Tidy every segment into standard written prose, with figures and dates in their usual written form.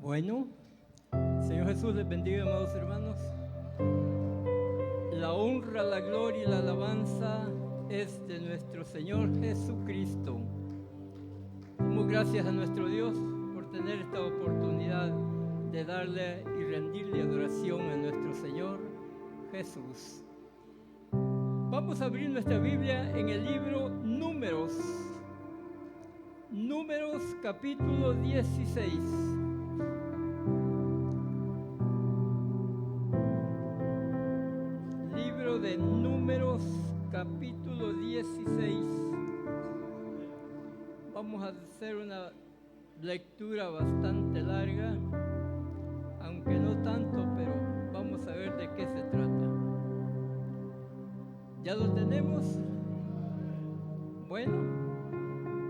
Bueno, Señor Jesús les bendiga, amados hermanos. La honra, la gloria y la alabanza es de nuestro Señor Jesucristo. Damos gracias a nuestro Dios por tener esta oportunidad de darle y rendirle adoración a nuestro Señor Jesús. Vamos a abrir nuestra Biblia en el libro Números capítulo 16. Libro de Números capítulo 16. Vamos a hacer una lectura bastante larga, aunque no tanto, pero vamos a ver de qué se trata. ¿Ya lo tenemos? Bueno,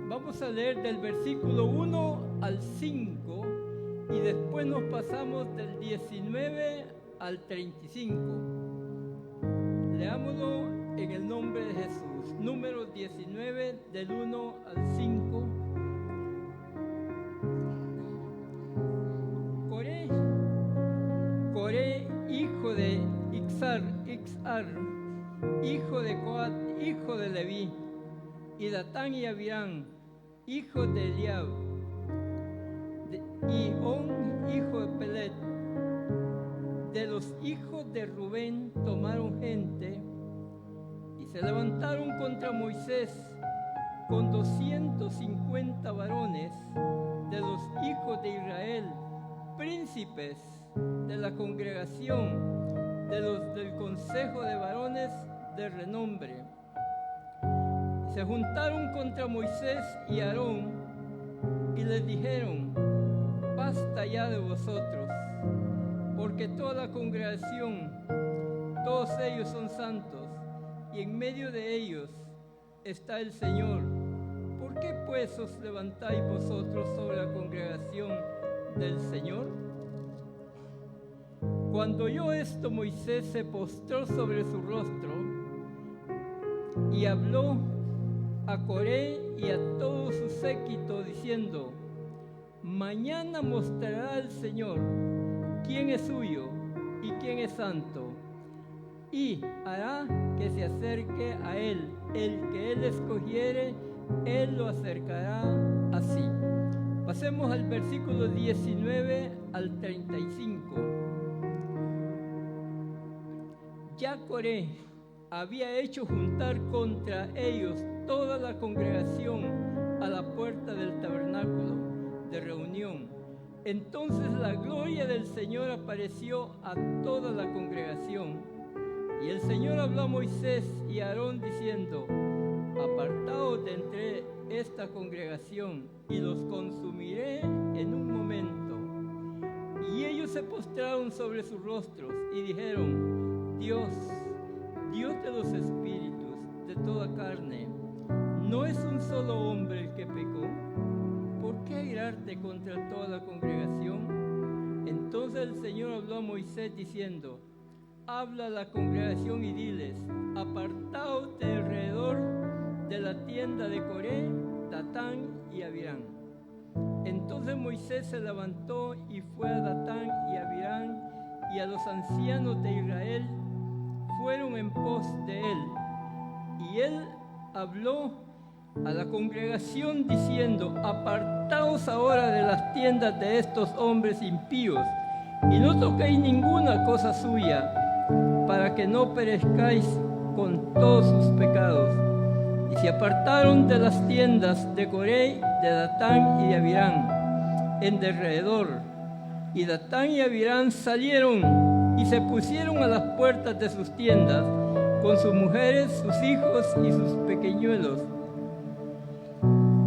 vamos a leer del versículo 1 al 5 y después nos pasamos del 19 al 35. Leámoslo en el nombre de Jesús. Número 19 del 1 al 5. Coré, hijo de Ixar, hijo de Coat, hijo de Leví, y Datán y Abirán, hijos de Eliab, y On, hijo de Pelet. De los hijos de Rubén tomaron gente y se levantaron contra Moisés con 250 varones de los hijos de Israel, príncipes de la congregación, de los del consejo de varones de renombre. Se juntaron contra Moisés y Aarón y les dijeron: basta ya de vosotros, porque toda la congregación, todos ellos son santos, y en medio de ellos está el Señor. ¿Por qué pues os levantáis vosotros sobre la congregación del Señor? Cuando oyó esto, Moisés se postró sobre su rostro y habló a Coré y a todo su séquito diciendo: mañana mostrará el Señor quién es suyo y quién es santo, y hará que se acerque a él. El que él escogiere, él lo acercará así. Pasemos al versículo 19 al 35. Ya Coré había hecho juntar contra ellos toda la congregación a la puerta del tabernáculo de reunión. Entonces la gloria del Señor apareció a toda la congregación, y el Señor habló a Moisés y a Aarón diciendo: apartaos de entre esta congregación, y los consumiré en un momento. Y ellos se postraron sobre sus rostros y dijeron: Dios de los espíritus de toda carne, ¿no es un solo hombre el que pecó? ¿Por qué airarte contra toda la congregación? Entonces el Señor habló a Moisés diciendo: habla a la congregación y diles: apartaos de alrededor de la tienda de Coré, Datán y Abirán. Entonces Moisés se levantó y fue a Datán y Abirán, y a los ancianos de Israel fueron en pos de él. Y él habló a la congregación diciendo: apartaos ahora de las tiendas de estos hombres impíos, y no toquéis ninguna cosa suya, para que no perezcáis con todos sus pecados. Y se apartaron de las tiendas de Coré, de Datán y de Abirán en derredor. Y Datán y Abirán salieron y se pusieron a las puertas de sus tiendas con sus mujeres, sus hijos y sus pequeñuelos.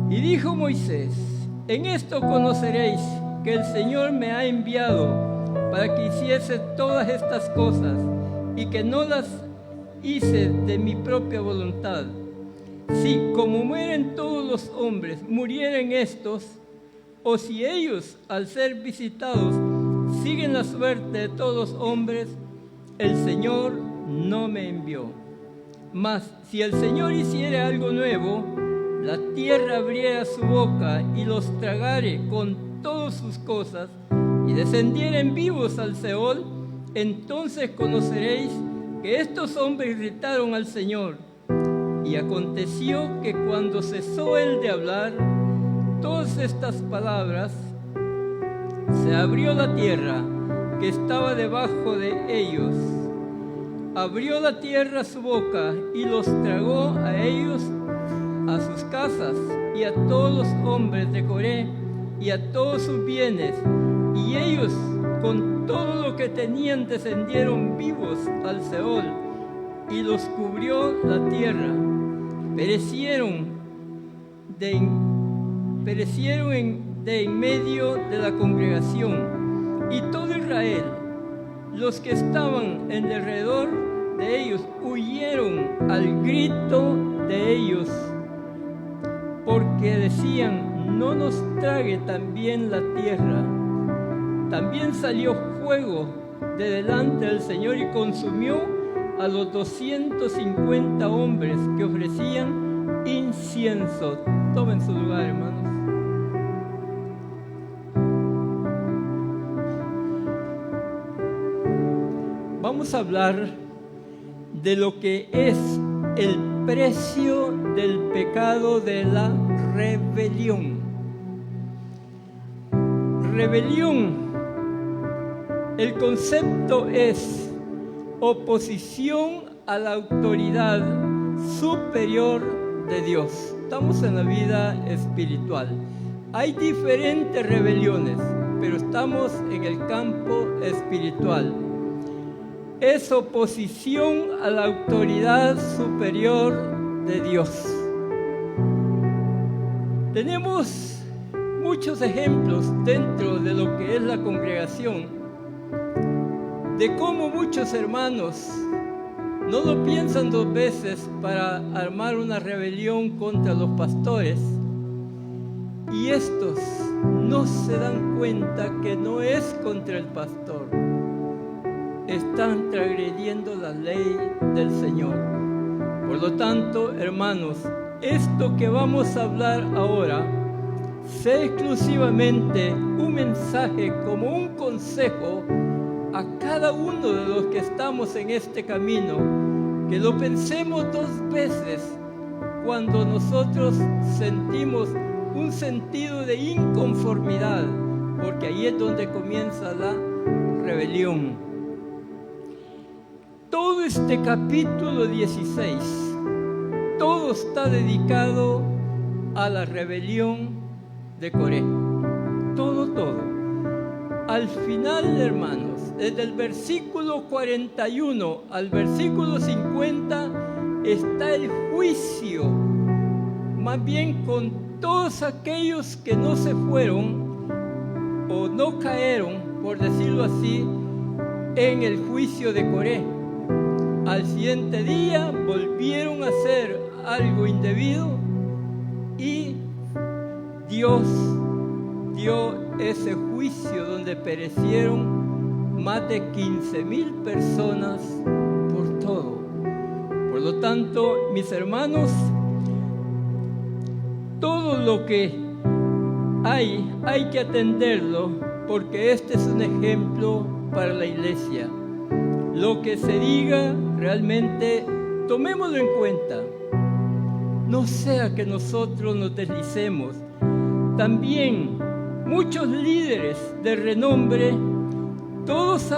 Y dijo Moisés: en esto conoceréis que el Señor me ha enviado para que hiciese todas estas cosas, y que no las hice de mi propia voluntad. Si como mueren todos los hombres, murieren estos, o si ellos, al ser visitados, siguen la suerte de todos los hombres, el Señor no me envió. Mas si el Señor hiciere algo nuevo, la tierra abriera su boca y los tragare con todas sus cosas, y descendieren vivos al Seol, entonces conoceréis que estos hombres irritaron al Señor. Y aconteció que cuando cesó él de hablar todas estas palabras, se abrió la tierra que estaba debajo de ellos. Abrió la tierra su boca y los tragó a ellos, a sus casas y a todos los hombres de Coré y a todos sus bienes. Y ellos con todo lo que tenían descendieron vivos al Seol y los cubrió la tierra. Perecieron de en medio de la congregación, y todo Israel, los que estaban en derredor de ellos, huyeron al grito de ellos, porque decían: no nos trague también la tierra. También salió fuego de delante del Señor y consumió a los 250 hombres que ofrecían incienso. Tomen su lugar, hermanos. Vamos a hablar de lo que es el precio del pecado de la rebelión. Rebelión, el concepto es oposición a la autoridad superior de Dios. Estamos en la vida espiritual. Hay diferentes rebeliones, pero estamos en el campo espiritual. Es oposición a la autoridad superior de Dios. Tenemos muchos ejemplos dentro de lo que es la congregación, de cómo muchos hermanos no lo piensan dos veces para armar una rebelión contra los pastores, y estos no se dan cuenta que no es contra el pastor. Están transgrediendo la ley del Señor. Por lo tanto, hermanos, esto que vamos a hablar ahora sea exclusivamente un mensaje, como un consejo a cada uno de los que estamos en este camino, que lo pensemos dos veces cuando nosotros sentimos un sentido de inconformidad, porque ahí es donde comienza la rebelión. Todo este capítulo 16, todo está dedicado a la rebelión de Coré. Todo. Al final, hermanos, desde el versículo 41 al versículo 50 está el juicio, más bien con todos aquellos que no se fueron o no cayeron, por decirlo así, en el juicio de Coré. Al siguiente día volvieron a hacer algo indebido y Dios dio ese juicio donde perecieron más de 15,000 personas por todo. Por lo tanto, mis hermanos, todo lo que hay que atenderlo, porque este es un ejemplo para la iglesia. Lo que se diga, realmente tomémoslo en cuenta. No sea que nosotros nos deslicemos. También muchos líderes de renombre, todos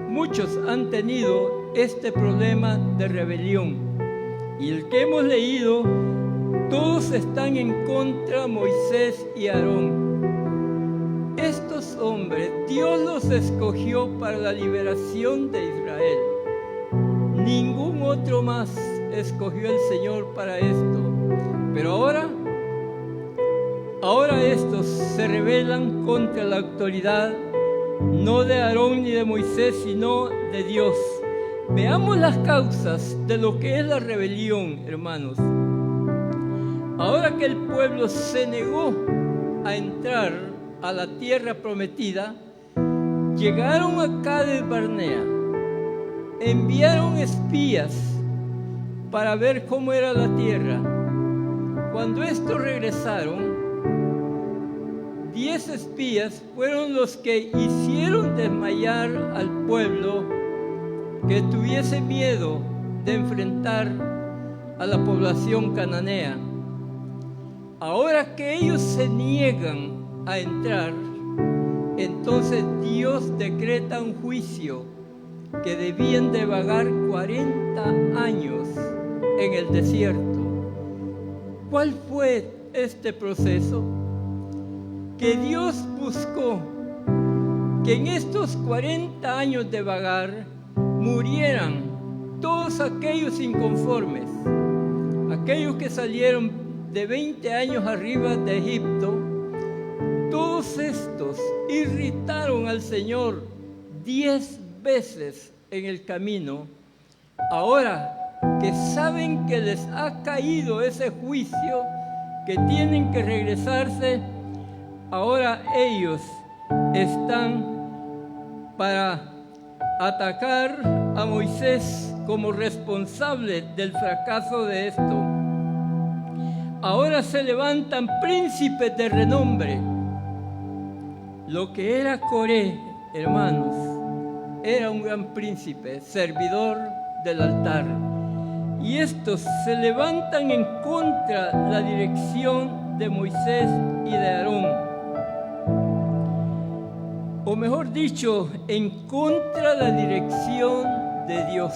muchos han tenido este problema de rebelión. Y el que hemos leído, todos están en contra de Moisés y Aarón. Estos hombres, Dios los escogió para la liberación de Israel. Ningún otro más escogió el Señor para esto. Pero ahora estos se rebelan contra la autoridad, no de Aarón ni de Moisés, sino de Dios. Veamos las causas de lo que es la rebelión, hermanos. Ahora que el pueblo se negó a entrar a la tierra prometida, llegaron a Cades Barnea, enviaron espías para ver cómo era la tierra. Cuando estos regresaron, 10 espías fueron los que hicieron desmayar al pueblo que tuviese miedo de enfrentar a la población cananea. Ahora que ellos se niegan a entrar, entonces Dios decreta un juicio que debían de vagar 40 años en el desierto. ¿Cuál fue este proceso? Que Dios buscó que en estos 40 años de vagar murieran todos aquellos inconformes, aquellos que salieron de 20 años arriba de Egipto. Todos estos irritaron al Señor 10 veces en el camino. Ahora que saben que les ha caído ese juicio, que tienen que regresarse, ahora ellos están para atacar a Moisés como responsable del fracaso de esto. Ahora se levantan príncipes de renombre. Lo que era Coré, hermanos, era un gran príncipe, servidor del altar. Y estos se levantan en contra de la dirección de Moisés y de Aarón. O mejor dicho, en contra de la dirección de Dios.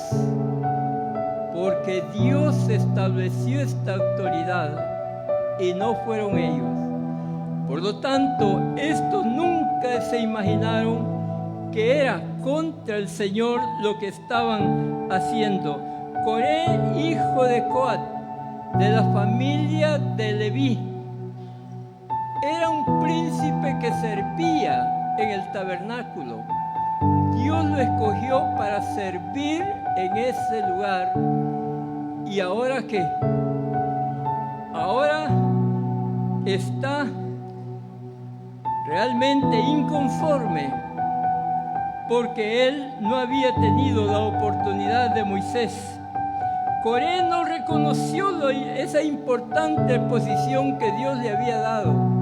Porque Dios estableció esta autoridad y no fueron ellos. Por lo tanto, estos nunca se imaginaron que era contra el Señor lo que estaban haciendo. Coré, hijo de Coat, de la familia de Leví, era un príncipe que servía en el tabernáculo. Dios lo escogió para servir en ese lugar. ¿Y ahora qué? Ahora está realmente inconforme porque él no había tenido la oportunidad de Moisés. Coré no reconoció esa importante posición que Dios le había dado.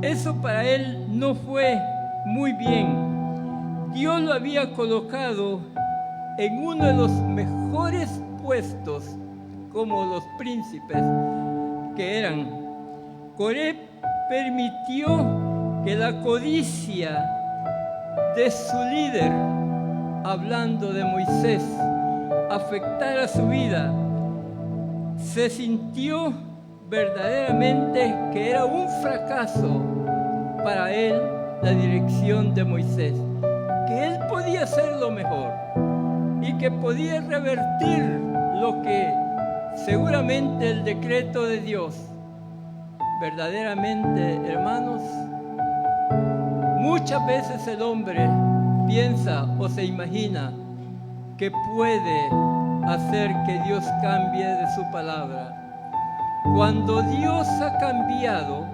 Eso para él no fue muy bien. Dios lo había colocado en uno de los mejores puestos como los príncipes que eran. Coré permitió que la codicia de su líder, hablando de Moisés, afectara su vida. Se sintió verdaderamente que era un fracaso para él la dirección de Moisés, que él podía hacerlo mejor y que podía revertir lo que seguramente el decreto de Dios. Verdaderamente, hermanos, muchas veces el hombre piensa o se imagina que puede hacer que Dios cambie de su palabra. Cuando Dios ha cambiado,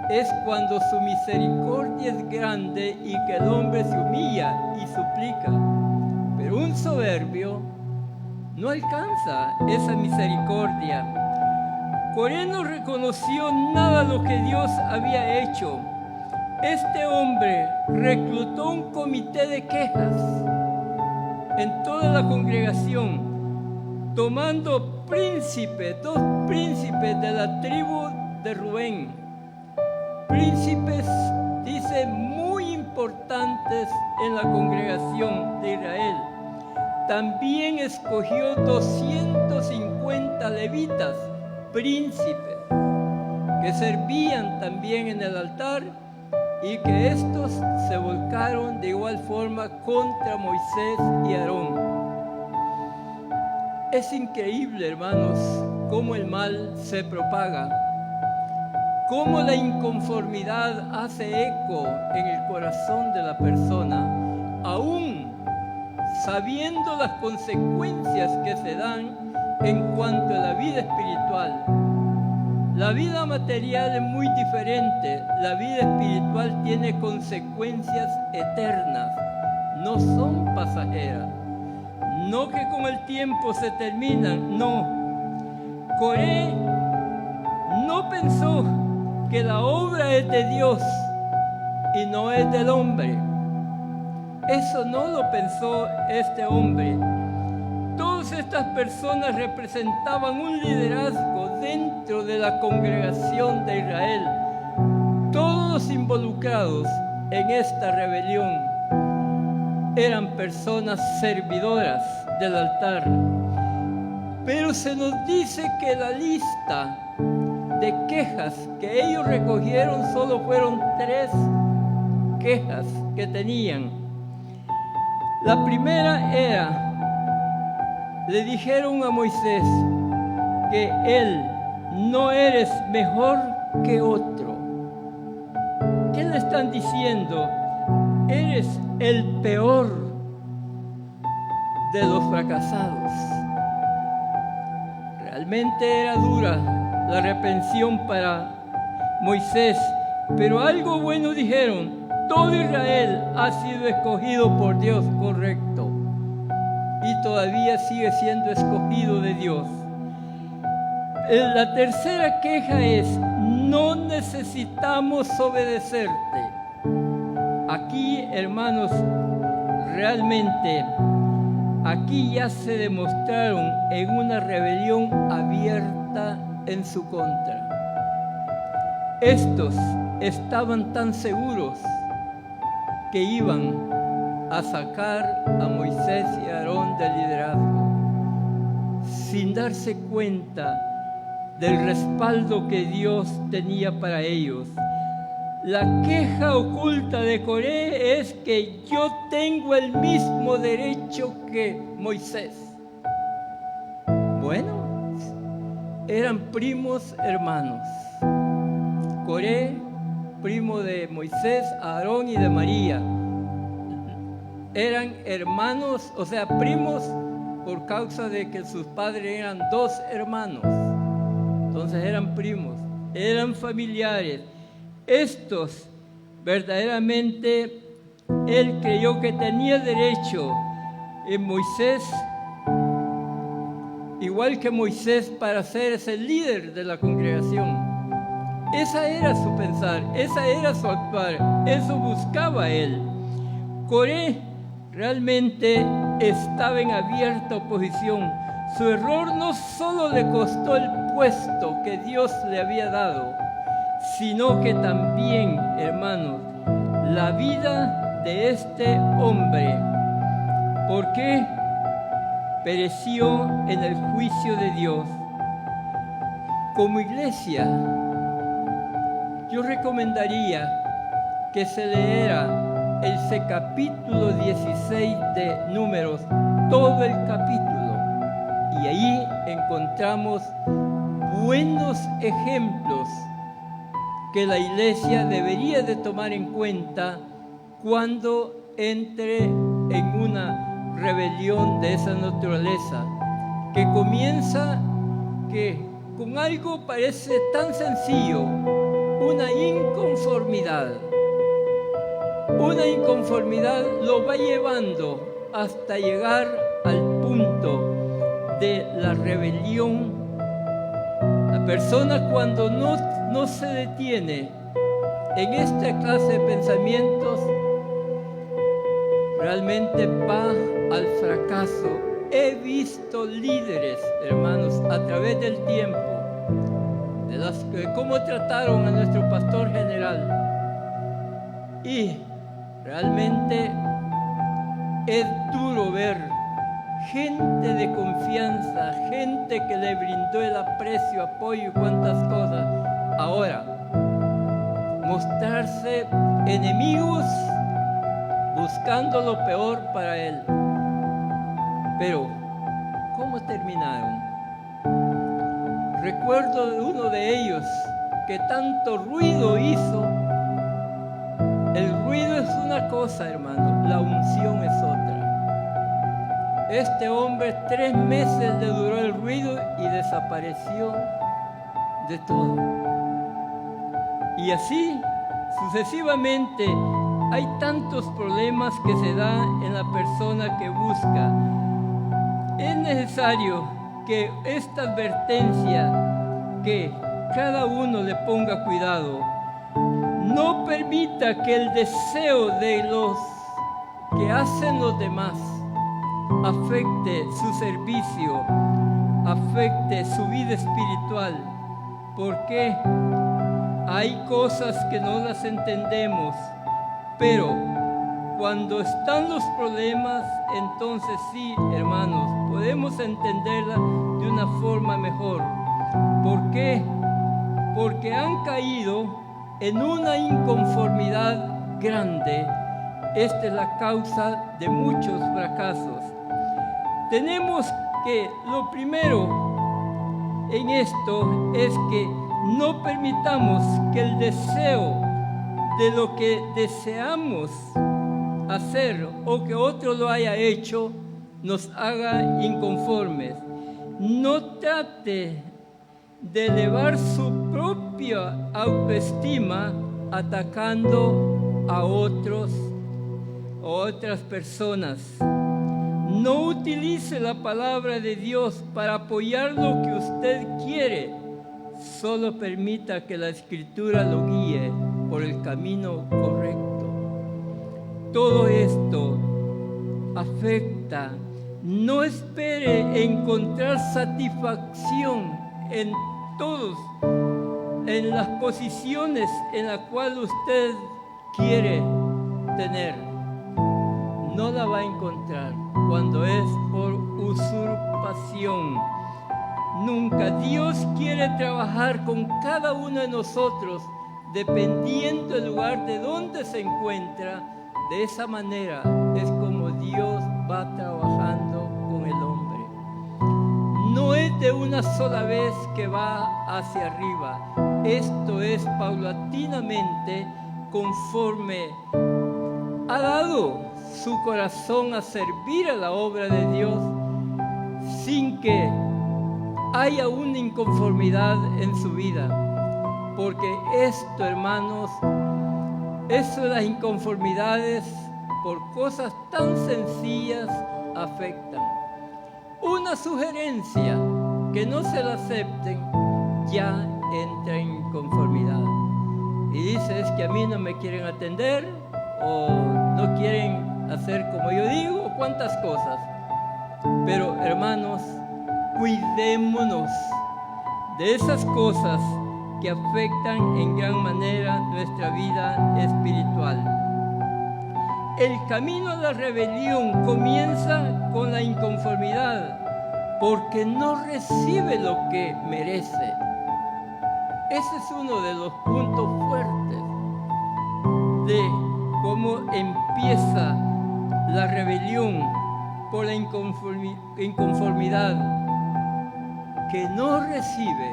es cuando su misericordia es grande y que el hombre se humilla y suplica. Pero un soberbio no alcanza esa misericordia. Coré no reconoció nada de lo que Dios había hecho. Este hombre reclutó un comité de quejas en toda la congregación, tomando dos príncipes de la tribu de Rubén, príncipes, dice, muy importantes en la congregación de Israel. También escogió 250 levitas, príncipes, que servían también en el altar, y que estos se volcaron de igual forma contra Moisés y Aarón. Es increíble, hermanos, cómo el mal se propaga, cómo la inconformidad hace eco en el corazón de la persona, aún sabiendo las consecuencias que se dan en cuanto a la vida espiritual. La vida material es muy diferente. La vida espiritual tiene consecuencias eternas. No son pasajeras. No que con el tiempo se terminan. No. Coré no pensó que la obra es de Dios y no es del hombre. Eso no lo pensó este hombre. Todas estas personas representaban un liderazgo dentro de la congregación de Israel. Todos los involucrados en esta rebelión eran personas servidoras del altar. Pero se nos dice que la lista de quejas que ellos recogieron solo fueron 3 quejas que tenían. La primera era, le dijeron a Moisés que él no eres mejor que otro. ¿Qué le están diciendo? Eres el peor de los fracasados. Realmente era dura la reprensión para Moisés, pero algo bueno dijeron: todo Israel ha sido escogido por Dios, correcto, y todavía sigue siendo escogido de Dios. La tercera queja es: no necesitamos obedecerte. Aquí, hermanos, realmente aquí ya se demostraron en una rebelión abierta en su contra. Estos estaban tan seguros que iban a sacar a Moisés y a Aarón del liderazgo, sin darse cuenta del respaldo que Dios tenía para ellos. La queja oculta de Coré es que yo tengo el mismo derecho que Moisés. Bueno, eran primos hermanos. Coré, primo de Moisés, Aarón y de María. Eran hermanos, o sea, primos por causa de que sus padres eran 2 hermanos. Entonces eran primos, eran familiares. Estos, verdaderamente, él creyó que tenía derecho en Moisés, igual que Moisés, para ser ese líder de la congregación. Esa era su pensar, esa era su actuar, eso buscaba él. Coré realmente estaba en abierta oposición. Su error no solo le costó el puesto que Dios le había dado, sino que también, hermanos, la vida de este hombre, porque pereció en el juicio de Dios. Como iglesia, yo recomendaría que se leera ese capítulo 16 de Números, todo el capítulo, y ahí encontramos buenos ejemplos que la iglesia debería de tomar en cuenta cuando entre en una rebelión de esa naturaleza, que comienza con algo parece tan sencillo, una inconformidad. Una inconformidad lo va llevando hasta llegar al punto de la rebelión. La persona, cuando no se detiene en esta clase de pensamientos, realmente va al fracaso. He visto líderes, hermanos, a través del tiempo, de cómo trataron a nuestro pastor general, y realmente es duro ver gente de confianza, gente que le brindó el aprecio, apoyo y cuantas cosas, ahora mostrarse enemigos buscando lo peor para él. Pero, ¿cómo terminaron? Recuerdo de uno de ellos que tanto ruido hizo. El ruido es una cosa, hermano, la unción es otra. Este hombre 3 meses le duró el ruido y desapareció de todo. Y así, sucesivamente, hay tantos problemas que se dan en la persona que busca. Es necesario que esta advertencia, que cada uno le ponga cuidado. No permitir permita que el deseo de los que hacen los demás afecte su servicio, afecte su vida espiritual, porque hay cosas que no las entendemos, pero cuando están los problemas, entonces sí, hermanos, podemos entenderla de una forma mejor. ¿Por qué? Porque han caído en una inconformidad grande. Esta es la causa de muchos fracasos. Tenemos que, lo primero en esto es que no permitamos que el deseo de lo que deseamos hacer o que otro lo haya hecho nos haga inconformes. No trate de elevar su propia autoestima atacando a otros o otras personas. No utilice la palabra de Dios para apoyar lo que usted quiere. Solo permita que la Escritura lo guíe por el camino correcto. Todo esto afecta. No espere encontrar satisfacción en las posiciones en las cuales usted quiere tener. No la va a encontrar cuando es por usurpación. Nunca. Dios quiere trabajar con cada uno de nosotros dependiendo del lugar de donde se encuentra. De esa manera es como Dios va trabajando con el hombre. No es de una sola vez que va hacia arriba. Esto es paulatinamente conforme ha dado su corazón a servir a la obra de Dios sin que haya una inconformidad en su vida. Porque esto, hermanos, eso de las inconformidades por cosas tan sencillas afectan. Una sugerencia que no se la acepten ya entra en inconformidad. Y dice, es que a mí no me quieren atender o no quieren hacer como yo digo, cuántas cosas. Pero hermanos, cuidémonos de esas cosas que afectan en gran manera nuestra vida espiritual. El camino a la rebelión comienza con la inconformidad, porque no recibe lo que merece. Ese es uno de los puntos fuertes de cómo empieza la rebelión por la inconformidad, que no recibe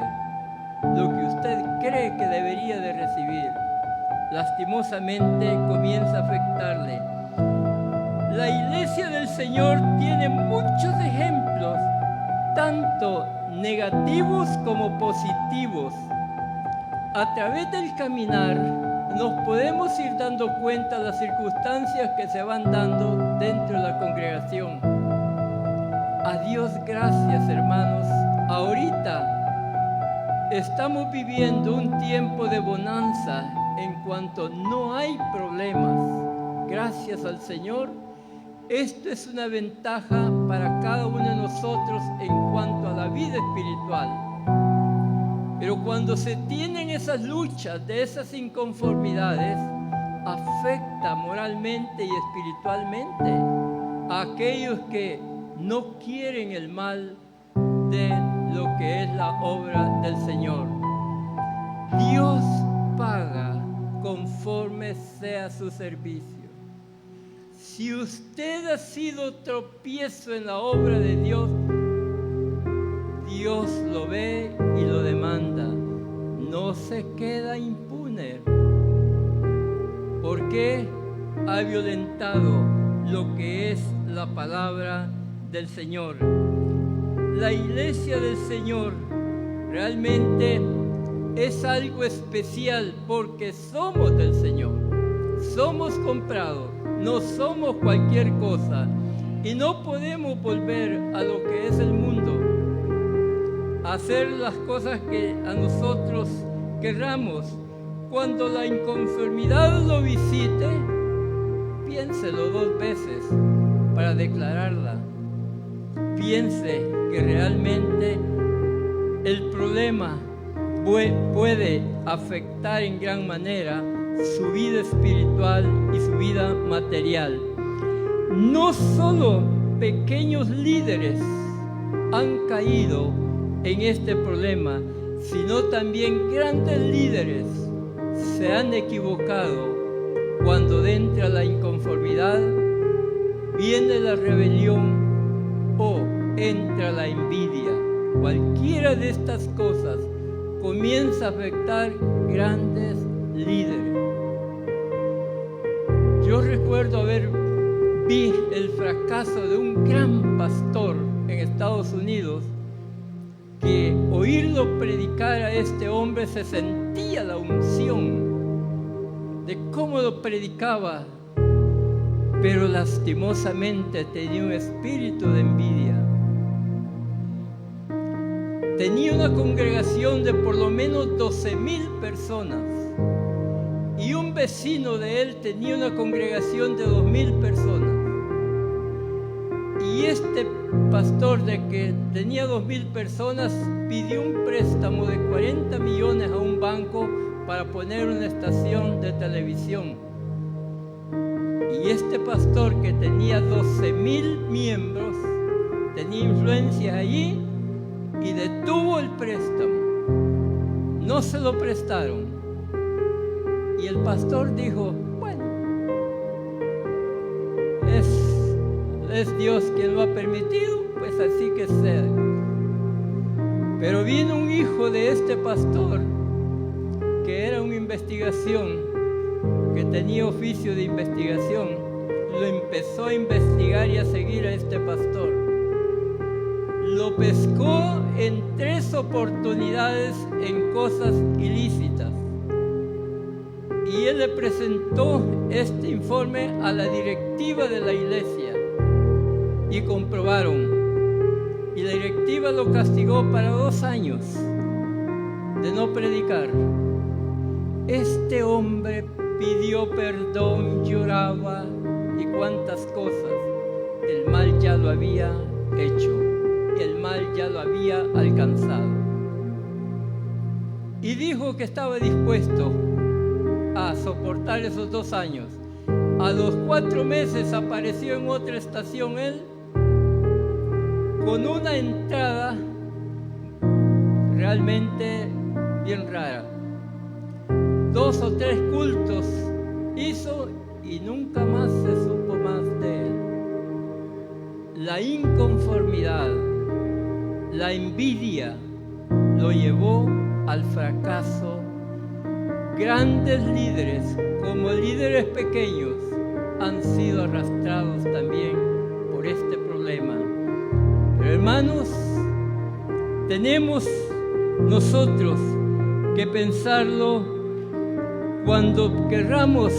lo que usted cree que debería de recibir. Lastimosamente comienza a afectarle. La iglesia del Señor tiene muchos ejemplos, tanto negativos como positivos. A través del caminar nos podemos ir dando cuenta de las circunstancias que se van dando dentro de la congregación. A Dios gracias, hermanos. Ahorita estamos viviendo un tiempo de bonanza en cuanto no hay problemas. Gracias al Señor. Esto es una ventaja para cada uno de nosotros en cuanto a la vida espiritual. Pero cuando se tienen esas luchas, de esas inconformidades, afecta moralmente y espiritualmente a aquellos que no quieren el mal de lo que es la obra del Señor. Dios paga conforme sea su servicio. Si usted ha sido tropiezo en la obra de Dios, Dios lo ve y lo demanda. No se queda impune, porque ha violentado lo que es la palabra del Señor. La iglesia del Señor realmente es algo especial porque somos del Señor. Somos comprados, no somos cualquier cosa y no podemos volver a lo que es el mundo, a hacer las cosas que a nosotros querramos. Cuando la inconformidad lo visite, piénselo 2 veces para declararla. Piense que realmente el problema puede afectar en gran manera su vida espiritual y su vida material. No solo pequeños líderes han caído en este problema, sino también grandes líderes se han equivocado cuando entra la inconformidad, viene la rebelión o entra la envidia. Cualquiera de estas cosas comienza a afectar grandes líderes. Yo recuerdo vi el fracaso de un gran pastor en Estados Unidos, que oírlo predicar a este hombre se sentía la unción de cómo lo predicaba, pero lastimosamente tenía un espíritu de envidia. Tenía una congregación de por lo menos 12,000 personas y un vecino de él tenía una congregación de 2,000 personas. Y este pastor, de que tenía 2,000 personas, pidió un préstamo de 40 millones a un banco para poner una estación de televisión. Y este pastor, que tenía 12,000 miembros, tenía influencia allí y detuvo el préstamo. No se lo prestaron. Y el pastor dijo: bueno, es Dios quien lo ha permitido, pues así que sea. Pero vino un hijo de este pastor, que era una investigación, que tenía oficio de investigación, lo empezó a investigar y a seguir a este pastor. Lo pescó en 3 oportunidades en cosas ilícitas. Y él le presentó este informe a la directiva de la iglesia y comprobaron. Y la directiva lo castigó para 2 años de no predicar. Este hombre pidió perdón, lloraba y cuántas cosas. El mal ya lo había hecho, el mal ya lo había alcanzado. Y dijo que estaba dispuesto a soportar esos 2 años. A los 4 meses apareció en otra estación él, con una entrada realmente bien rara. 2 o 3 cultos hizo y nunca más se supo más de él. La inconformidad, la envidia lo llevó al fracaso. Grandes líderes, como líderes pequeños, han sido arrastrados también por este problema. Pero hermanos, tenemos nosotros que pensarlo cuando querramos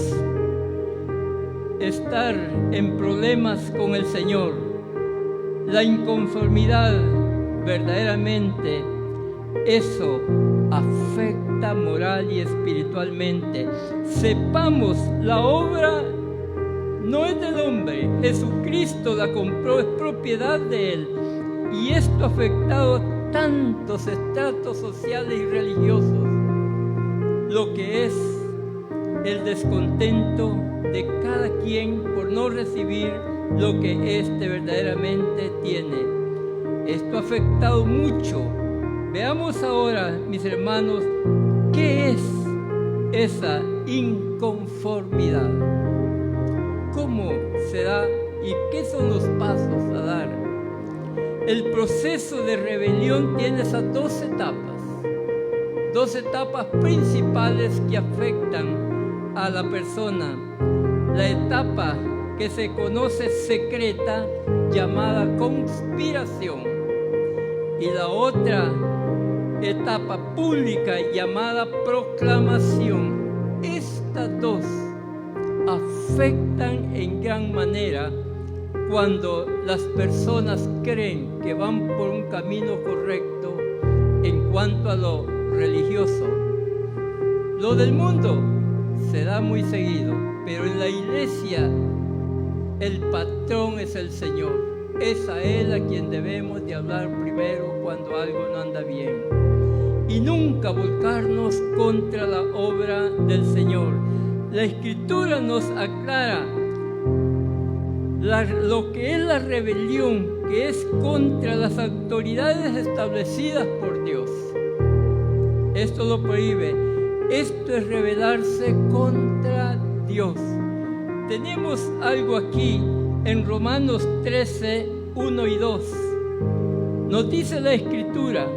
estar en problemas con el Señor. La inconformidad, verdaderamente, eso afecta moral y espiritualmente. Sepamos, la obra no es del hombre, Jesucristo la compró, es propiedad de Él. Y esto ha afectado tantos estratos sociales y religiosos, lo que es el descontento de cada quien por no recibir lo que éste verdaderamente tiene. Esto ha afectado mucho. Veamos ahora, mis hermanos, ¿qué es esa inconformidad? ¿Cómo se da y qué son los pasos a dar? El proceso de rebelión tiene esas 2 etapas principales que afectan a la persona. La etapa que se conoce secreta, llamada conspiración, y la otra etapa pública llamada proclamación. Estas 2 afectan en gran manera cuando las personas creen que van por un camino correcto en cuanto a lo religioso, Lo del mundo se da muy seguido, pero en la iglesia el patrón es el Señor. Es a Él a quien debemos de hablar primero cuando algo no anda bien. Y nunca volcarnos contra la obra del Señor. La Escritura nos aclara lo que es la rebelión, que es contra las autoridades establecidas por Dios. Esto lo prohíbe. Esto es rebelarse contra Dios. Tenemos algo aquí en Romanos 13, 1 y 2. Nos dice la Escritura: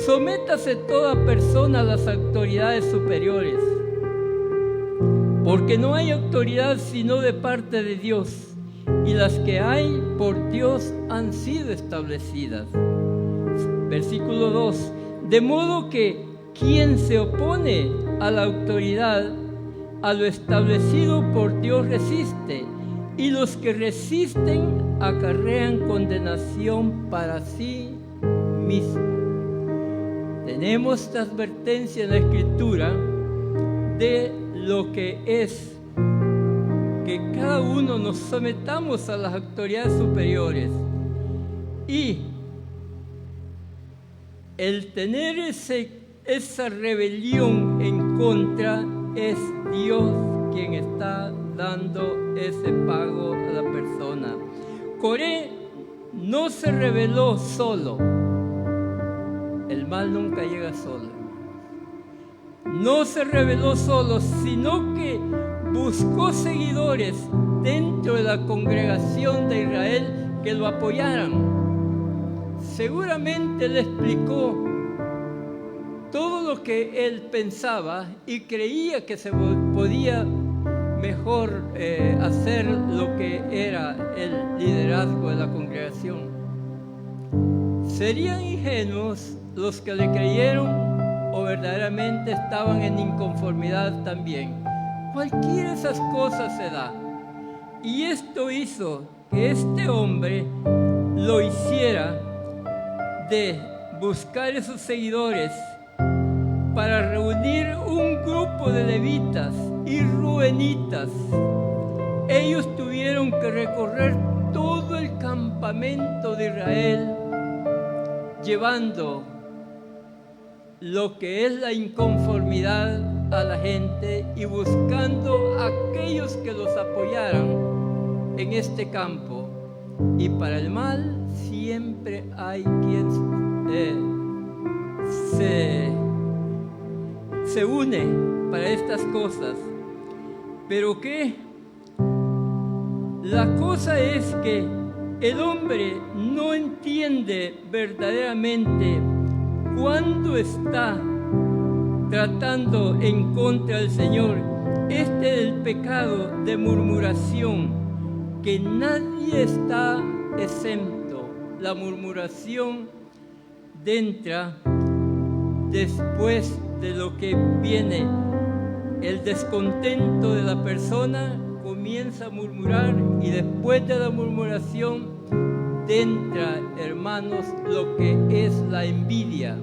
sométase toda persona a las autoridades superiores, porque no hay autoridad sino de parte de Dios, y las que hay por Dios han sido establecidas. Versículo 2. De modo que quien se opone a la autoridad, a lo establecido por Dios resiste, y los que resisten acarrean condenación para sí mismos. Tenemos esta advertencia en la Escritura de lo que es que cada uno nos sometamos a las autoridades superiores, y el tener esa rebelión en contra es Dios quien está dando ese pago a la persona. Coré no se rebeló solo. El mal nunca llega solo. No se rebeló solo, sino que buscó seguidores dentro de la congregación de Israel que lo apoyaran. Seguramente le explicó todo lo que él pensaba y creía que se podía mejor hacer lo que era el liderazgo de la congregación. ¿Serían ingenuos los que le creyeron o verdaderamente estaban en inconformidad también? Cualquiera de esas cosas se da. Y esto hizo que este hombre lo hiciera de buscar esos seguidores para reunir un grupo de levitas y ruenitas. Ellos tuvieron que recorrer todo el campamento de Israel llevando lo que es la inconformidad a la gente y buscando a aquellos que los apoyaran en este campo. Y para el mal siempre hay quien se une para estas cosas. Pero que la cosa es que el hombre no entiende verdaderamente cuando está tratando en contra del Señor. Este es el pecado de murmuración, que nadie está exento. La murmuración entra después de lo que viene el descontento de la persona, comienza a murmurar, y después de la murmuración entra, hermanos, lo que es la envidia.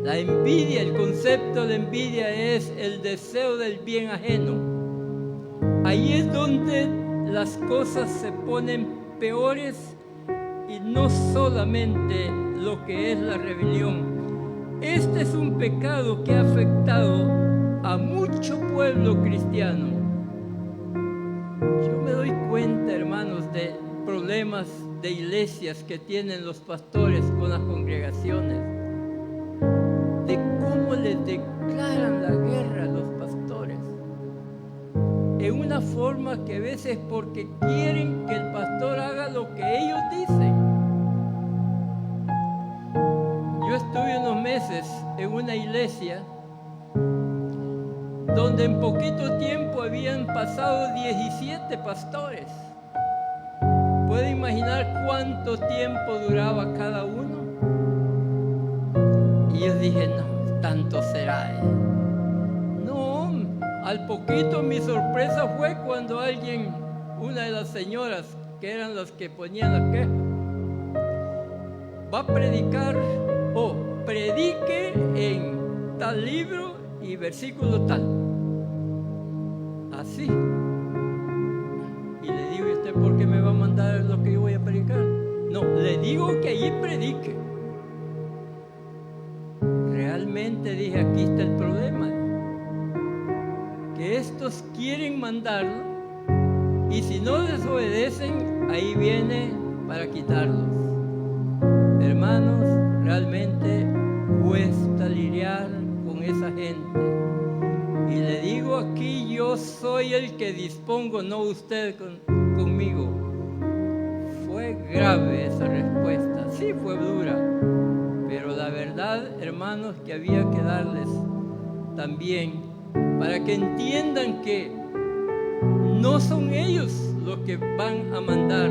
La envidia, el concepto de envidia es el deseo del bien ajeno. Ahí es donde las cosas se ponen peores, y no solamente lo que es la rebelión. Este es un pecado que ha afectado a mucho pueblo cristiano. Yo me doy cuenta, hermanos, de problemas de iglesias que tienen los pastores con las congregaciones, de cómo les declaran la guerra a los pastores, en una forma que a veces porque quieren que el pastor haga lo que ellos dicen. Yo estuve unos meses en una iglesia donde en poquito tiempo habían pasado 17 pastores. ¿Puede imaginar cuánto tiempo duraba cada uno? Y yo dije, no, tanto será. No, al poquito mi sorpresa fue cuando una de las señoras, que eran las que ponían la queja, va a predicar, predique en tal libro y versículo tal. Así. Y le digo, ¿y usted por qué me va a mandar lo que yo voy a predicar? No, le digo que allí predique. Realmente dije, aquí está el problema. Que estos quieren mandarlo y si no desobedecen, ahí viene para quitarlos. Hermanos, realmente cuesta lidiar con esa gente. Y le digo aquí, yo soy el que dispongo, no usted conmigo. Fue grave esa respuesta, sí fue dura, pero la verdad, hermanos, que había que darles también para que entiendan que no son ellos los que van a mandar,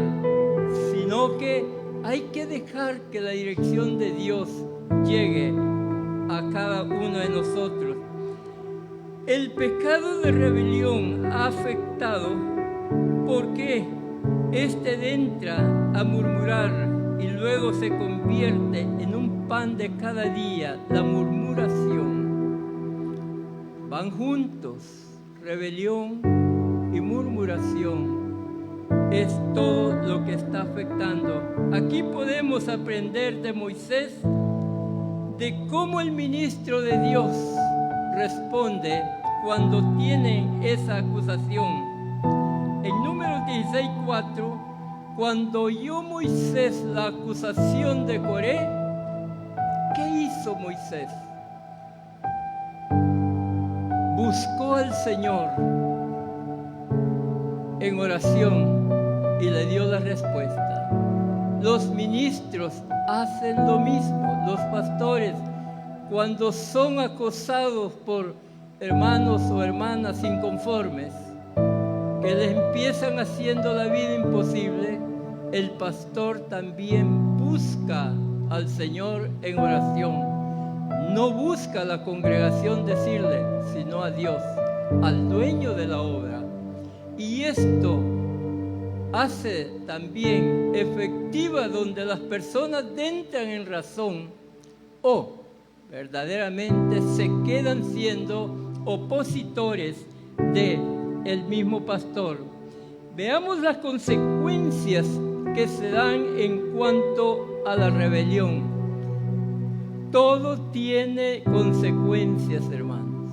sino que hay que dejar que la dirección de Dios llegue a cada uno de nosotros. El pecado de rebelión ha afectado porque éste entra a murmurar y luego se convierte en un pan de cada día, la murmuración. Van juntos, rebelión y murmuración. Es todo lo que está afectando. Aquí podemos aprender de Moisés de cómo el ministro de Dios responde cuando tienen esa acusación. En Números 16:4, cuando oyó Moisés la acusación de Coré, ¿qué hizo Moisés? Buscó al Señor en oración y le dio la respuesta. Los ministros hacen lo mismo, los pastores, cuando son acosados por hermanos o hermanas inconformes, que les empiezan haciendo la vida imposible, el pastor también busca al Señor en oración. No busca a la congregación decirle, sino a Dios, al dueño de la obra. Y esto hace también efectiva donde las personas entran en razón o verdaderamente se quedan siendo opositores del mismo pastor. Veamos las consecuencias que se dan en cuanto a la rebelión. Todo tiene consecuencias, hermanos.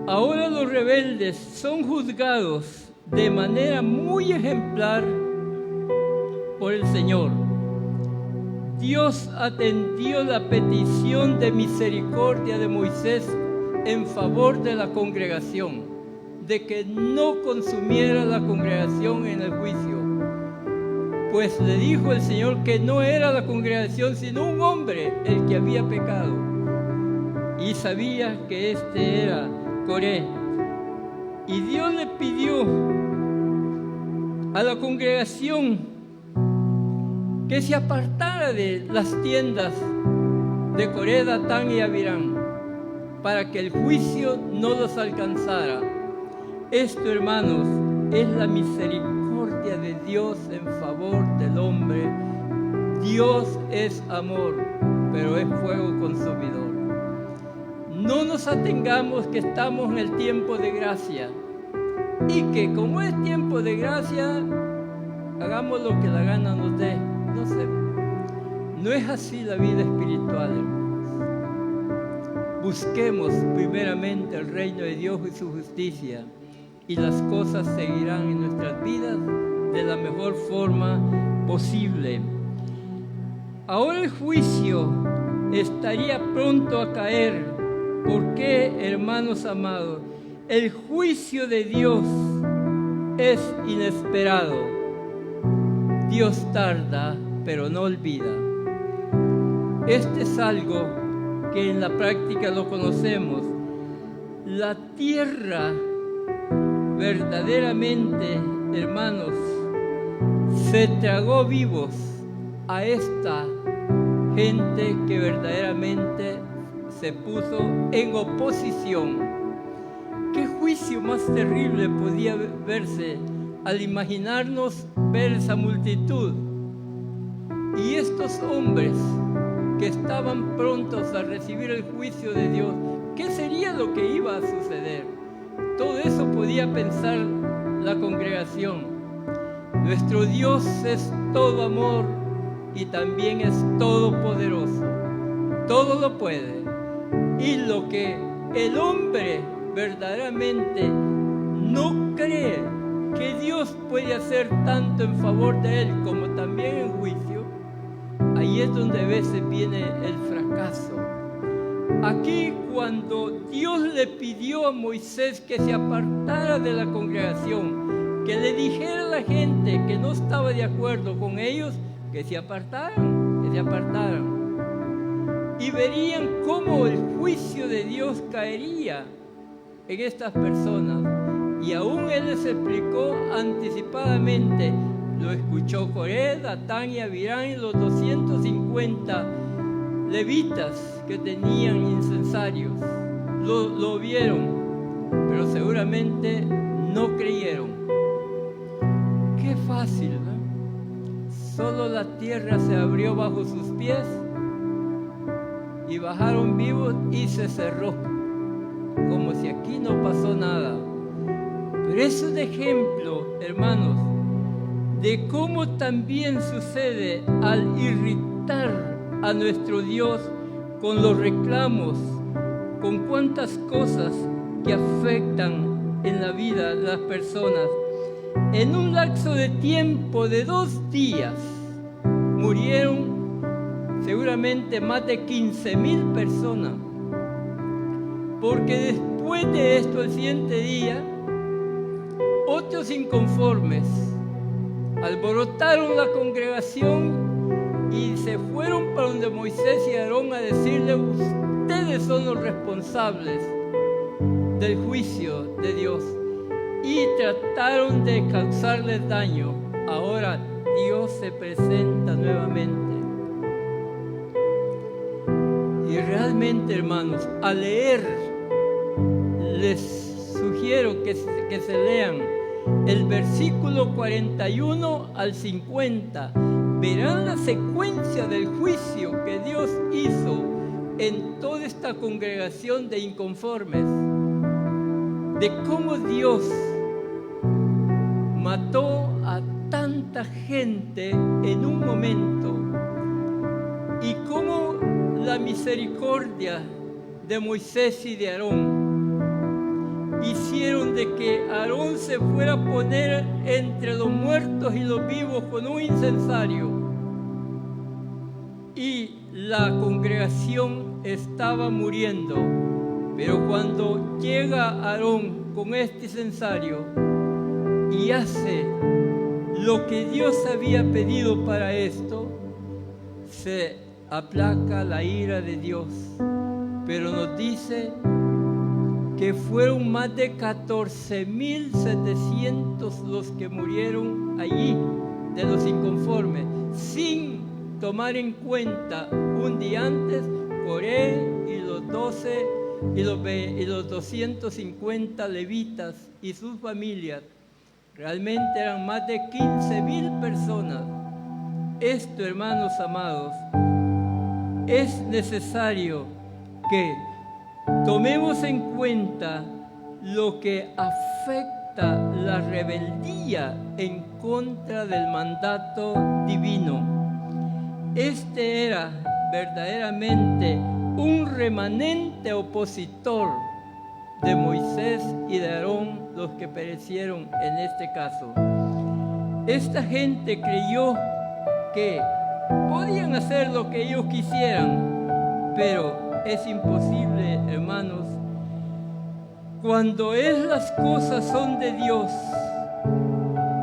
Ahora los rebeldes son juzgados de manera muy ejemplar por el Señor. Dios atendió la petición de misericordia de Moisés en favor de la congregación, de que no consumiera la congregación en el juicio. Pues le dijo el Señor que no era la congregación, sino un hombre el que había pecado. Y sabía que este era Coré. Y Dios le pidió a la congregación que se apartara de las tiendas de Coré, Datán y Abirán, para que el juicio no los alcanzara. Esto, hermanos, es la misericordia de Dios en favor del hombre. Dios es amor, pero es fuego consumidor. No nos atengamos que estamos en el tiempo de gracia y que como es tiempo de gracia, hagamos lo que la gana nos dé. No sé, no es así la vida espiritual, hermanos. Busquemos primeramente el reino de Dios y su justicia, y las cosas seguirán en nuestras vidas de la mejor forma posible. Ahora el juicio estaría pronto a caer. ¿Por qué, hermanos amados? El juicio de Dios es inesperado. Dios tarda, pero no olvida. Este es algo que en la práctica lo conocemos. La tierra verdaderamente, hermanos, se tragó vivos a esta gente que verdaderamente se puso en oposición. ¿Qué juicio más terrible podía verse al imaginarnos ver esa multitud? Y estos hombres que estaban prontos a recibir el juicio de Dios, ¿qué sería lo que iba a suceder? Todo eso podía pensar la congregación. Nuestro Dios es todo amor y también es todopoderoso. Todo lo puede. Y lo que el hombre verdaderamente no cree que Dios puede hacer tanto en favor de él como también en juicio, ahí es donde a veces viene el fracaso. Aquí, cuando Dios le pidió a Moisés que se apartara de la congregación, que le dijera a la gente que no estaba de acuerdo con ellos, que se apartaran, y verían cómo el juicio de Dios caería en estas personas. Y aún él les explicó anticipadamente. Lo escuchó Coré, Datán y Abirán y los 250 levitas que tenían incensarios. Lo vieron, pero seguramente no creyeron. Qué fácil, ¿no? Solo la tierra se abrió bajo sus pies y bajaron vivos y se cerró, como si aquí no pasó nada. Pero es un ejemplo, hermanos, de cómo también sucede al irritar a nuestro Dios con los reclamos, con cuántas cosas que afectan en la vida de las personas. En un lapso de tiempo de 2 días murieron seguramente más de 15,000 personas, porque después de esto, el siguiente día, otros inconformes alborotaron la congregación y se fueron para donde Moisés y Aarón a decirle: ustedes son los responsables del juicio de Dios, y trataron de causarles daño. Ahora Dios se presenta nuevamente. Y realmente, hermanos, al leer, les sugiero que se lean el versículo 41 al 50. Verán la secuencia del juicio que Dios hizo en toda esta congregación de inconformes, de cómo Dios mató a tanta gente en un momento, y cómo la misericordia de Moisés y de Aarón hicieron de que Aarón se fuera a poner entre los muertos y los vivos con un incensario, y la congregación estaba muriendo. Pero cuando llega Aarón con este incensario y hace lo que Dios había pedido para esto, se aplaca la ira de Dios. Pero nos dice que fueron más de 14,700 los que murieron allí de los inconformes, sin tomar en cuenta un día antes Coré y los 12 y los 250 levitas y sus familias. Realmente eran más de 15,000 personas. Esto, hermanos amados, es necesario que tomemos en cuenta lo que afecta la rebeldía en contra del mandato divino. Este era verdaderamente un remanente opositor de Moisés y de Aarón, los que perecieron en este caso. Esta gente creyó que podían hacer lo que ellos quisieran, pero es imposible, hermanos. Cuando las cosas son de Dios,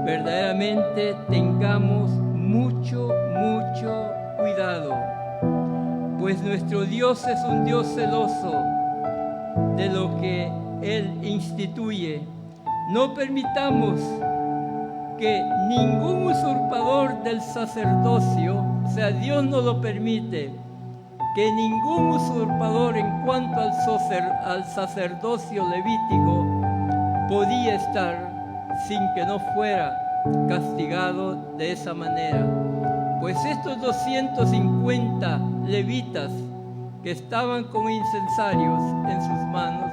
verdaderamente tengamos mucho cuidado, pues nuestro Dios es un Dios celoso de lo que Él instituye. No permitamos que ningún usurpador del sacerdocio, o sea, Dios no lo permite, que ningún usurpador en cuanto al sacerdocio levítico podía estar sin que no fuera castigado de esa manera. Pues estos 250 levitas que estaban con incensarios en sus manos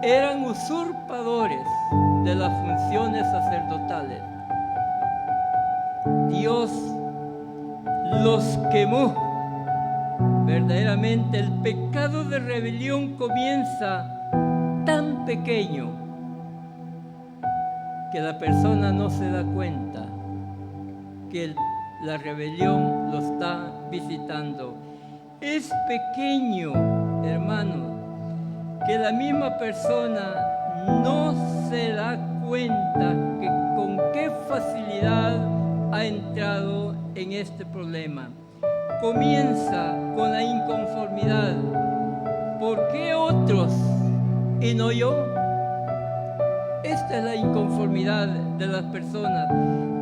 eran usurpadores de las funciones sacerdotales. Dios los quemó. Verdaderamente el pecado de rebelión comienza tan pequeño que la persona no se da cuenta que la rebelión lo está visitando. Es pequeño, hermano, que la misma persona no se da cuenta que con qué facilidad ha entrado en este problema. Comienza con la inconformidad. ¿Por qué otros y no yo? Esta es la inconformidad de las personas.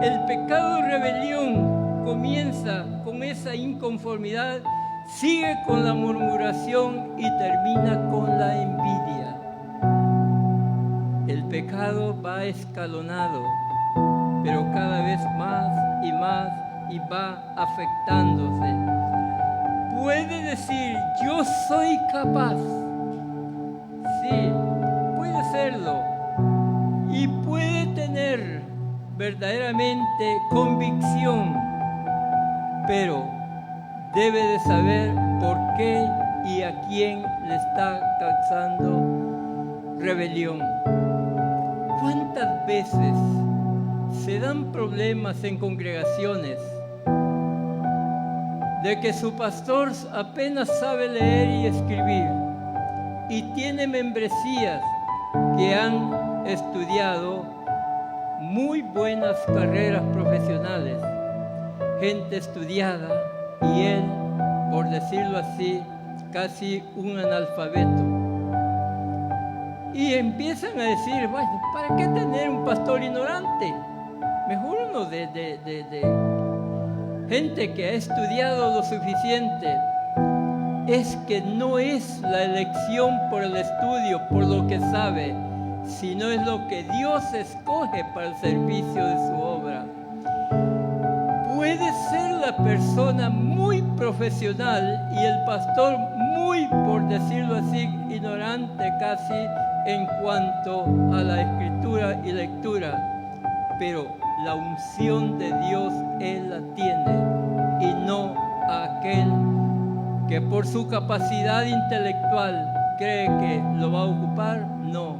El pecado de rebelión comienza con esa inconformidad, sigue con la murmuración y termina con la envidia. El pecado va escalonado, pero cada vez más y más y va afectándose. Puede decir, yo soy capaz. Sí, puede serlo. Y puede tener verdaderamente convicción, pero debe de saber por qué y a quién le está causando rebelión. ¿Cuántas veces se dan problemas en congregaciones de que su pastor apenas sabe leer y escribir y tiene membresías que han estudiado muy buenas carreras profesionales, gente estudiada, y él, por decirlo así, casi un analfabeto? Y empiezan a decir, bueno, ¿para qué tener un pastor ignorante? Mejor uno de gente que ha estudiado lo suficiente. Es que no es la elección por el estudio, por lo que sabe, sino es lo que Dios escoge para el servicio de su obra. Puede ser la persona muy profesional y el pastor muy, por decirlo así, ignorante casi en cuanto a la escritura y lectura, pero la unción de Dios él la tiene, y no a aquel que por su capacidad intelectual cree que lo va a ocupar. No.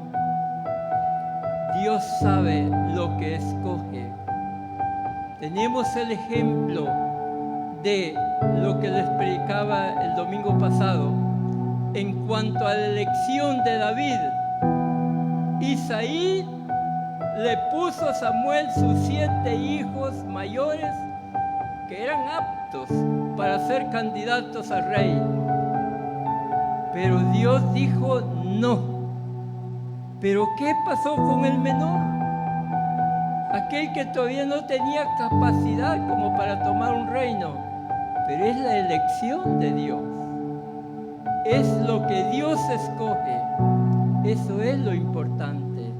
Dios sabe lo que escoge. Tenemos el ejemplo de lo que les predicaba el domingo pasado en cuanto a la elección de David. Isaí le puso a Samuel sus 7 hijos mayores que eran aptos para ser candidatos a rey. Pero Dios dijo no. ¿Pero qué pasó con el menor? Aquel que todavía no tenía capacidad como para tomar un reino. Pero es la elección de Dios. Es lo que Dios escoge. Eso es lo importante.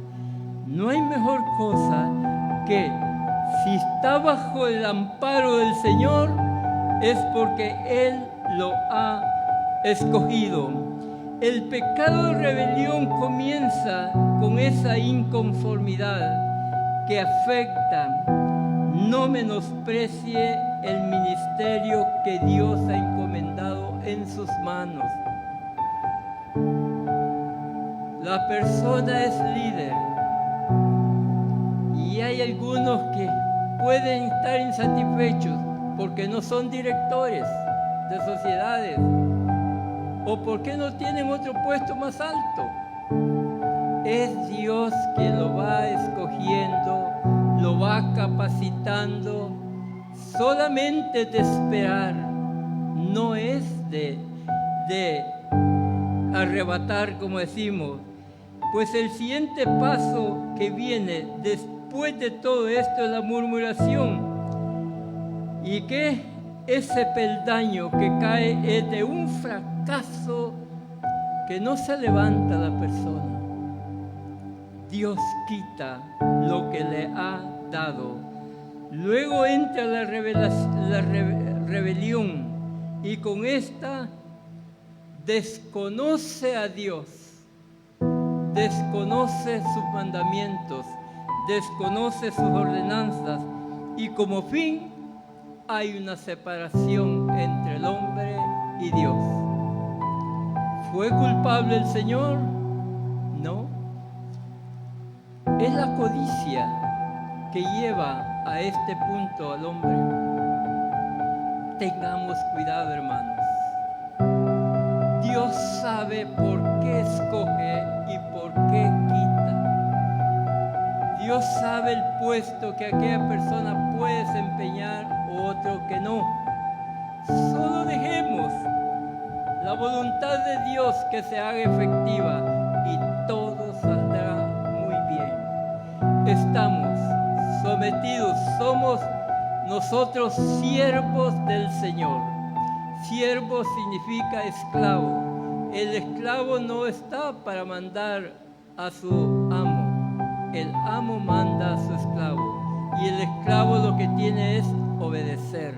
No hay mejor cosa que si está bajo el amparo del Señor, es porque Él lo ha escogido. El pecado de rebelión comienza con esa inconformidad que afecta. No menosprecie el ministerio que Dios ha encomendado en sus manos. La persona es líder y hay algunos que pueden estar insatisfechos porque no son directores de sociedades o porque no tienen otro puesto más alto. Es Dios quien lo va escogiendo, lo va capacitando. Solamente de esperar, no es de arrebatar, como decimos. Pues el siguiente paso que viene después de todo esto es la murmuración. Y que ese peldaño que cae es de un fracaso que no se levanta la persona. Dios quita lo que le ha dado. Luego entra la rebelión y con esta desconoce a Dios, desconoce sus mandamientos, desconoce sus ordenanzas, y como fin hay una separación entre el hombre y Dios. ¿Fue culpable el Señor? No. Es la codicia que lleva a este punto al hombre. Tengamos cuidado, hermanos. Dios sabe por qué escoge y por qué quita. Dios sabe el puesto que aquella persona puede desempeñar o otro que no. Solo dejemos la voluntad de Dios que se haga efectiva y todo saldrá muy bien. Estamos sometidos, somos nosotros siervos del Señor. Siervo significa esclavo. El esclavo no está para mandar a su amo. El amo manda a su esclavo. Y el esclavo lo que tiene es obedecer.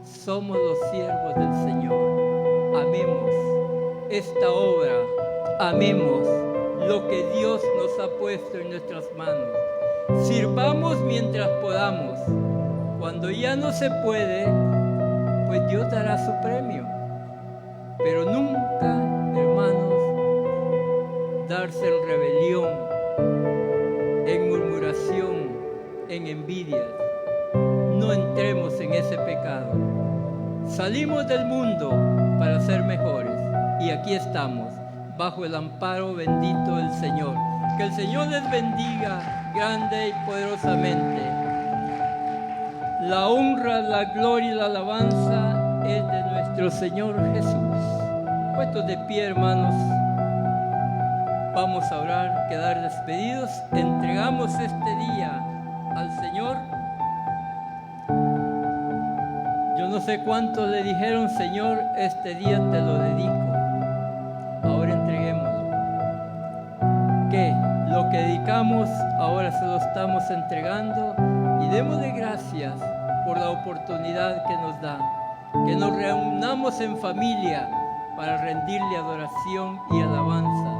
Somos los siervos del Señor. Amemos esta obra. Amemos lo que Dios nos ha puesto en nuestras manos. Sirvamos mientras podamos. Cuando ya no se puede, pues Dios dará su premio. Pero nunca, hermanos, darse en rebelión, en murmuración, en envidia. No entremos en ese pecado. Salimos del mundo para ser mejores y aquí estamos, bajo el amparo bendito del Señor. Que el Señor les bendiga grande y poderosamente. La honra, la gloria y la alabanza es de nuestro Señor Jesús. Puestos de pie, hermanos, vamos a orar, quedar despedidos. Entregamos este día al Señor. Yo no sé cuántos le dijeron: Señor, este día te lo dedico. Ahora entreguémoslo. ¿Qué? Lo que dedicamos, ahora se lo estamos entregando. Y démosle gracias por la oportunidad que nos da, que nos reunamos en familia para rendirle adoración y alabanza,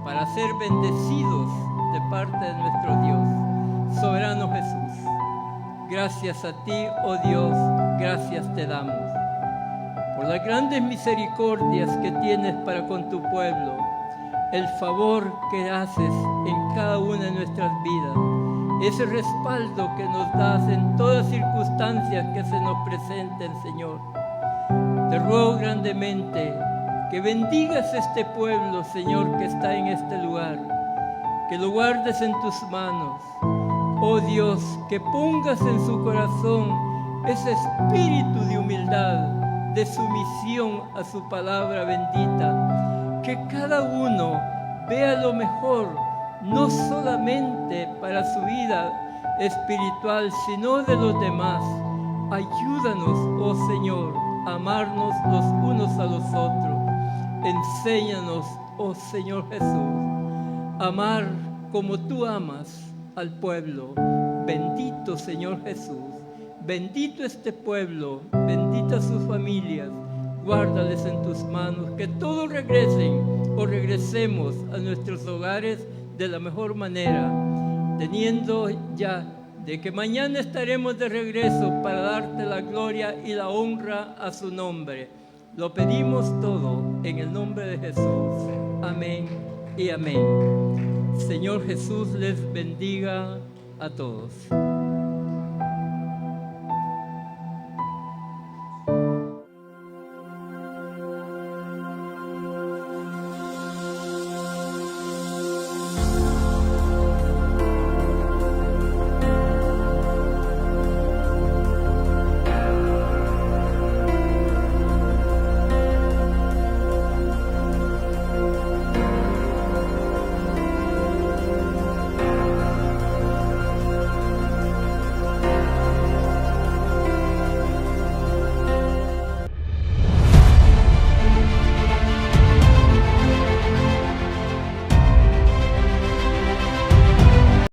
para ser bendecidos de parte de nuestro Dios. Soberano Jesús, gracias a ti, oh Dios, gracias te damos por las grandes misericordias que tienes para con tu pueblo, el favor que haces en cada una de nuestras vidas, ese respaldo que nos das en todas circunstancias que se nos presenten, Señor. Te ruego grandemente que bendigas este pueblo, Señor, que está en este lugar, que lo guardes en tus manos. Oh Dios, que pongas en su corazón ese espíritu de humildad, de sumisión a su palabra bendita, que cada uno vea lo mejor, no solamente para su vida espiritual, sino de los demás. Ayúdanos, oh Señor, a amarnos los unos a los otros. Enséñanos, oh Señor Jesús, a amar como tú amas al pueblo. Bendito Señor Jesús, bendito este pueblo, benditas sus familias. Guárdales en tus manos, que todos regresen o regresemos a nuestros hogares de la mejor manera, teniendo ya de que mañana estaremos de regreso para darte la gloria y la honra a su nombre. Lo pedimos todo en el nombre de Jesús. Amén y amén. Señor Jesús les bendiga a todos.